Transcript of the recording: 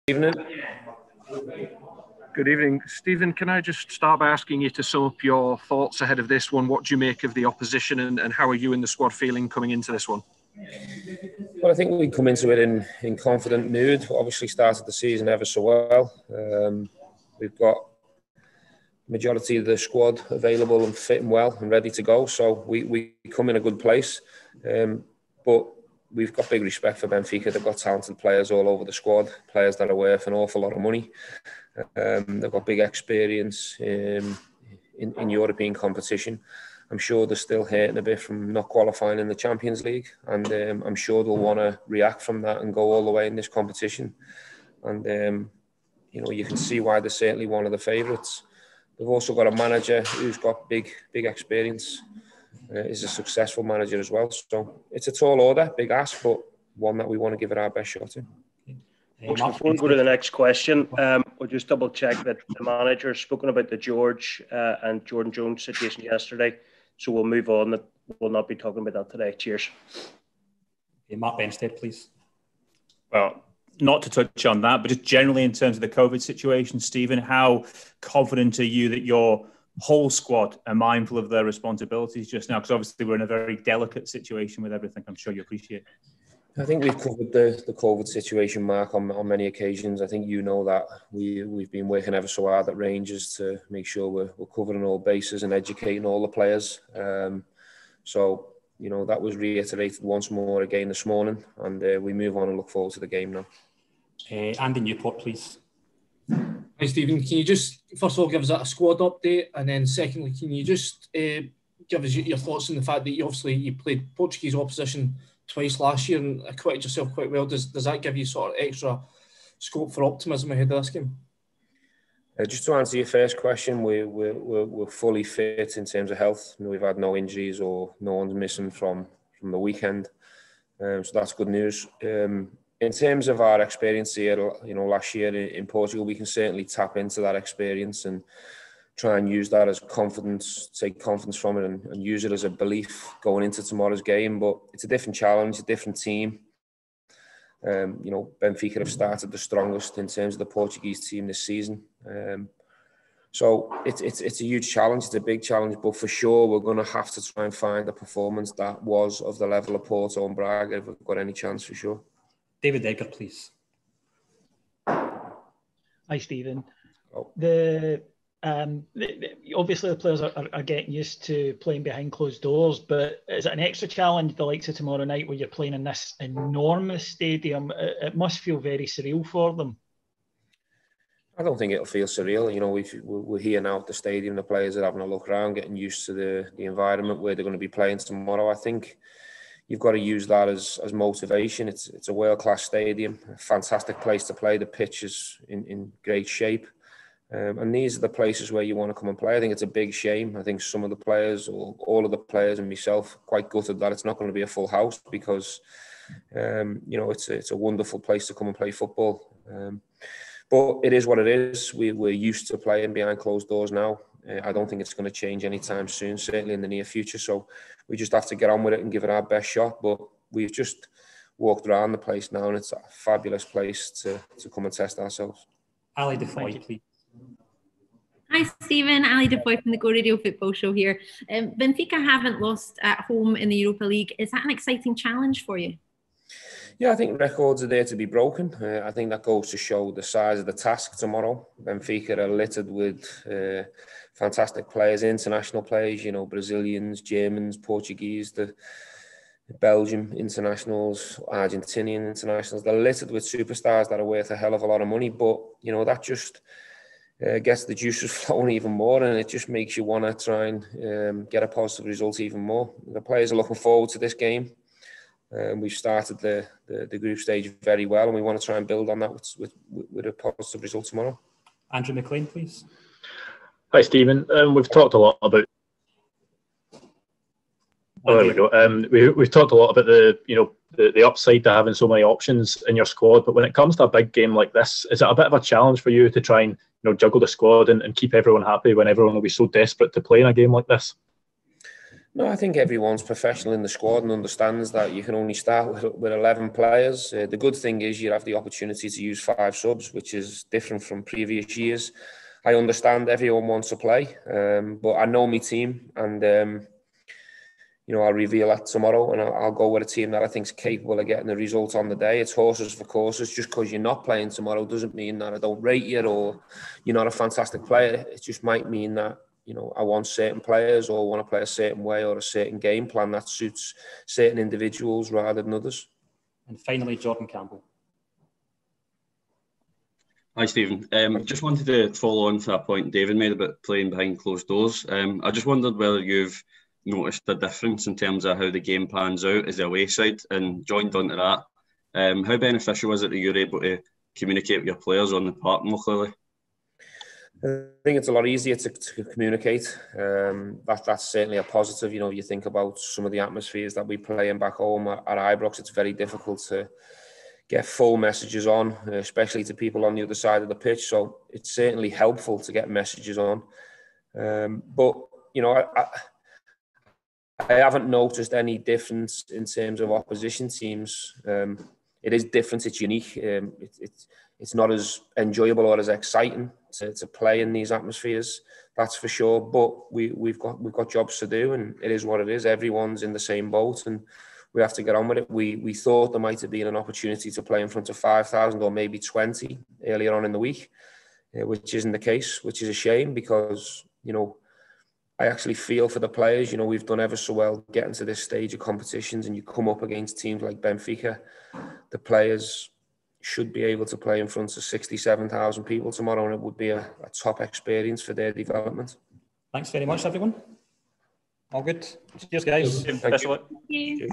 Evening. Good evening. Steven, can I just start by asking you to sum up your thoughts ahead of this one? What do you make of the opposition and how are you and the squad feeling coming into this one? Well, I think we come into it in confident mood. Obviously started the season ever so well. We've got majority of the squad available and fitting well and ready to go. So we come in a good place. But we've got big respect for Benfica. They've got talented players all over the squad, players that are worth an awful lot of money. They've got big experience in European competition. I'm sure they're still hurting a bit from not qualifying in the Champions League, and I'm sure they'll want to react from that and go all the way in this competition. And you can see why they're certainly one of the favourites. They've also got a manager who's got big experience. Is a successful manager as well. So it's a tall order, big ask, but one that we want to give it our best shot in. Before we go to the next question, we'll just double check that the manager has spoken about the George and Jordan Jones situation yesterday. So we'll move on. We'll not be talking about that today. Cheers. Okay, Mark Benstead, please. Well, not to touch on that, but just generally in terms of the COVID situation, Steven, how confident are you that your whole squad are mindful of their responsibilities just now? Because obviously we're in a very delicate situation with everything. I'm sure you appreciate. I think we've covered the COVID situation, Mark, on many occasions. I think you know that we've been working ever so hard at Rangers to make sure we're covering all bases and educating all the players. So that was reiterated once more again this morning, and we move on and look forward to the game now. Andy Newport, please. Hi, Steven. Can you just, first of all, give us a squad update? And then secondly, can you just give us your thoughts on the fact that you played Portuguese opposition twice last year and acquitted yourself quite well? Does that give you sort of extra scope for optimism ahead of this game? Just to answer your first question, we're fully fit in terms of health. We've had no injuries or no one's missing from the weekend. So that's good news. In terms of our experience here, last year in Portugal, we can certainly tap into that experience and try and use that as confidence, take confidence from it and use it as a belief going into tomorrow's game. But it's a different challenge, a different team. Benfica have started the strongest in terms of the Portuguese team this season. So it's a huge challenge, it's a big challenge, but for sure we're going to have to try and find a performance that was of the level of Porto and Braga if we've got any chance, for sure. David Edgar, please. Hi, Steven. Oh. Obviously the players are getting used to playing behind closed doors, but is it an extra challenge the likes of tomorrow night where you're playing in this enormous stadium? It must feel very surreal for them. I don't think it'll feel surreal. We're here now at the stadium. The players are having a look around, getting used to the environment where they're going to be playing tomorrow. I think you've got to use that as motivation. It's a world-class stadium, a fantastic place to play. The pitch is in great shape. And these are the places where you want to come and play. I think it's a big shame. I think some of the players, or all of the players and myself, quite gutted that it's not going to be a full house because, it's a wonderful place to come and play football. But it is what it is. We're used to playing behind closed doors now. I don't think it's going to change anytime soon, certainly in the near future. So we just have to get on with it and give it our best shot. But we've just walked around the place now and it's a fabulous place to come and test ourselves. Ali Defoy, please. Hi, Steven. Ali Defoy from the Go Radio Football Show here. Benfica haven't lost at home in the Europa League. Is that an exciting challenge for you? Yeah, I think records are there to be broken. I think that goes to show the size of the task tomorrow. Benfica are littered with fantastic players, international players, Brazilians, Germans, Portuguese, the Belgium internationals, Argentinian internationals. They're littered with superstars that are worth a hell of a lot of money. But, that just gets the juices flowing even more, and it just makes you want to try and get a positive result even more. The players are looking forward to this game. We've started the group stage very well, and we want to try and build on that with a positive result tomorrow. Andrew McLean, please. Hi, Steven. We've talked a lot about. Oh, there we go. We've talked a lot about the upside to having so many options in your squad, but when it comes to a big game like this, is it a bit of a challenge for you to try and juggle the squad and keep everyone happy when everyone will be so desperate to play in a game like this? No, I think everyone's professional in the squad and understands that you can only start with 11 players. The good thing is you have the opportunity to use 5 subs, which is different from previous years. I understand everyone wants to play, but I know my team, and I'll reveal that tomorrow, and I'll go with a team that I think is capable of getting the results on the day. It's horses for courses. Just because you're not playing tomorrow doesn't mean that I don't rate you or you're not a fantastic player. It just might mean that I want certain players or want to play a certain way or a certain game plan that suits certain individuals rather than others. And finally, Jordan Campbell. Hi, Stephen. Just wanted to follow on to that point David made about playing behind closed doors. I just wondered whether you've noticed a difference in terms of how the game pans out as the away side, and joined onto that, how beneficial is it that you're able to communicate with your players on the park more clearly? I think it's a lot easier to communicate. That's certainly a positive. You think about some of the atmospheres that we play in back home at Ibrox. It's very difficult to get full messages on, especially to people on the other side of the pitch. So it's certainly helpful to get messages on. But I haven't noticed any difference in terms of opposition teams. It is different. It's unique. It's not as enjoyable or as exciting to play in these atmospheres. That's for sure. But we've got jobs to do, and it is what it is. Everyone's in the same boat, and we have to get on with it. We thought there might have been an opportunity to play in front of 5,000 or maybe 20 earlier on in the week, which isn't the case, which is a shame because I actually feel for the players. We've done ever so well getting to this stage of competitions, and you come up against teams like Benfica. The players should be able to play in front of 67,000 people tomorrow, and it would be a top experience for their development. Thanks very much, everyone. All good. Cheers, guys. Thank you. Thank you.